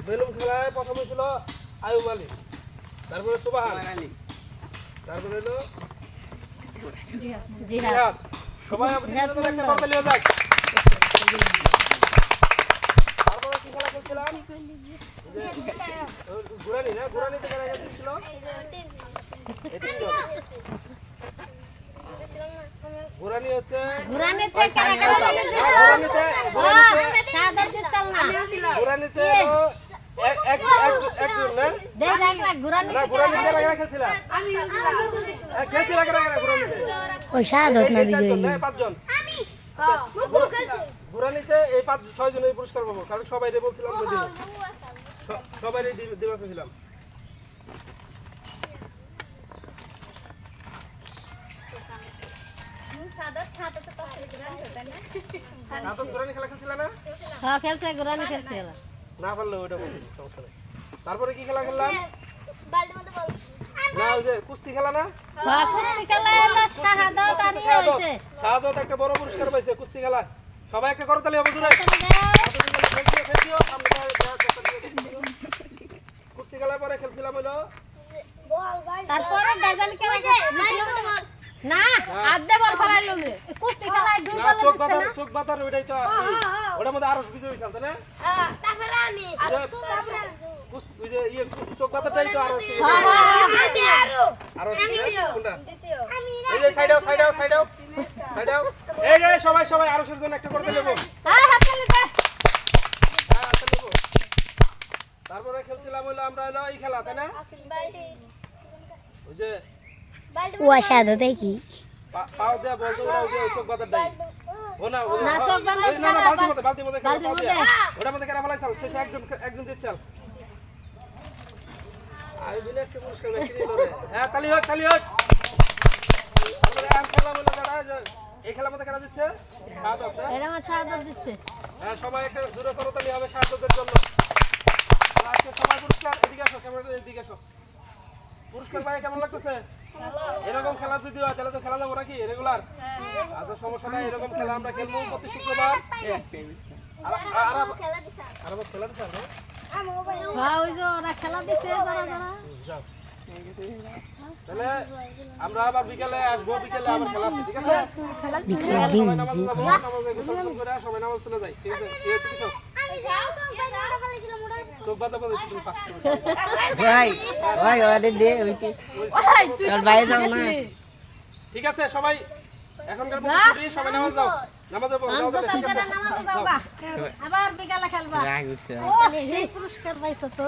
Balloon খেলায় প্রথম ছিল আয়ুব আলী, তারপরে সুবহান আলী, তারপরে হলো জিহাদ। সবাই একটা করতালি হয়ে যাক। তারপরে কি খেলা খেলছিলাম? ঘুরানি না, ঘুরানিতে খেলা খেলছিল এই তিনজন। ঘুরানি হচ্ছে ঘুরানিতে কারা কারা খেলেছিল? সাদা চল না। ঘুরানিতে একজন না দেখ দেখ না ঘুরানিতে না, ঘুরানিতে কারা খেলছিল? আমি খেলছিল কারা ঘুরানিতে? ওই শাহাদাত না বিজয়ী পাঁচজন। ঘুরানিতে এই 5-6 জন এই পুরস্কার পাবো, কারণ সবাই বলছিলাম যে দিব, সবাই দিবা পেয়েছিলাম। ঘুরানি খেলা খেলছিল না? হ্যাঁ খেলছে ঘুরানি খেলছে এরা। না পারলে ওইটা বলছি, সমস্যা নেই। তারপরে কি খেলা খেললাম? না ওই যে কুস্তি খেলা না? হ্যাঁ কুস্তি খেলা হলো শাহাদাত আর ইয়ে হইছে। শাহাদাত একটা বড় পুরস্কার পাইছে কুস্তি খেলা। সবাই একটা করতালি হবে জোরে। কুস্তি খেলার পরে খেলছিলাম হলো তারপরে ডাইজাল খেলা না আড্ডা বল ফরাই লগে কুস্তি খেলায় দুই বল হচ্ছে না চোখ বাতার ওইটাই তো ওটার মধ্যে আরশ বিজয় হইছে না? হ্যাঁ তারপরে আমি কুস্তি ওই যে ইয়ে চোখ বাতারটাই তো আরশ। আমি আরো আরশ কোনটা? দ্বিতীয় আমি এই যে সাইড আউট এই যে সবাই আরশের জন্য একটা করতে নেব। হ্যাঁ হাত তালি দে হ্যাঁ হাতে নেব। তারপরে খেলছিলাম হলো আমরা হলো এই খেলা তাই না? বালতি ওই যে বালতি ওয়া শাহাদাত কি পাও দেয়া বল তো ওই যে চোখ বাতার দাই ও না ও না, চোখ বাঁধার না খেলা, বালতির মধ্যে বালতির মধ্যে। ওটার মধ্যে কেন ফলাইছাল শেষে একজন জিতছাল। আমি বিলেসকে পুরস্কার বেশি দিল রে। হ্যাঁ তালি হোক আমরা আম খেলা হলো যারা এই খেলার মধ্যে কেন দিচ্ছে? শাহাদাত না? এরা আমার শাহাদাত দিচ্ছে হ্যাঁ সবাই একটা জোরে করতালি হবে শাহাদাতের জন্য। আজকে সবাই পুরস্কার এদিকে আসো, ক্যামেরা এদিকে আসো। পুরস্কার পাই কেমন লাগতেছে? এরকম খেলা যদি হয় তাহলে তো খেলা যাবো নাকি রেগুলার? আচ্ছা সমস্যা নাই, এরকম খেলা আমরা খেলবো প্রতি শুক্রবার। খেলা দিছা আর আবার খেলা দিচ্ছে না? আমি মোবাইল হ্যাঁ ওই যে ওরা খেলা দিচ্ছে যারা যাও। তাহলে আমরা আবার বিকেলে আসবো, বিকেলে আবার খেলা আছে ঠিক আছে? সবাই নামাজ যাবো, নামাজ বিসর্জন করে সবাই নামাজ চলে যাই ঠিক আছে? এই একটু কিছু আমি যাও তো মোবাইল খেলেছিলাম মোড়া চোখ বাঁধা বলে তুমি ফাস্ট ভাই ওরে দে ওই কি ওই তুই তোর বাইরে যাও না ঠিক আছে সবাই এখনকার মতো ছুটি, সবাই নামাজ যাও, নামাজ যাবো যাও আমগো তাহলে, ঠিক আছে? সালকারে নামাজ যাওবা আবার বিকালে খেলবা রাগ উঠছে ও সেই পুরস্কার পাইছো তো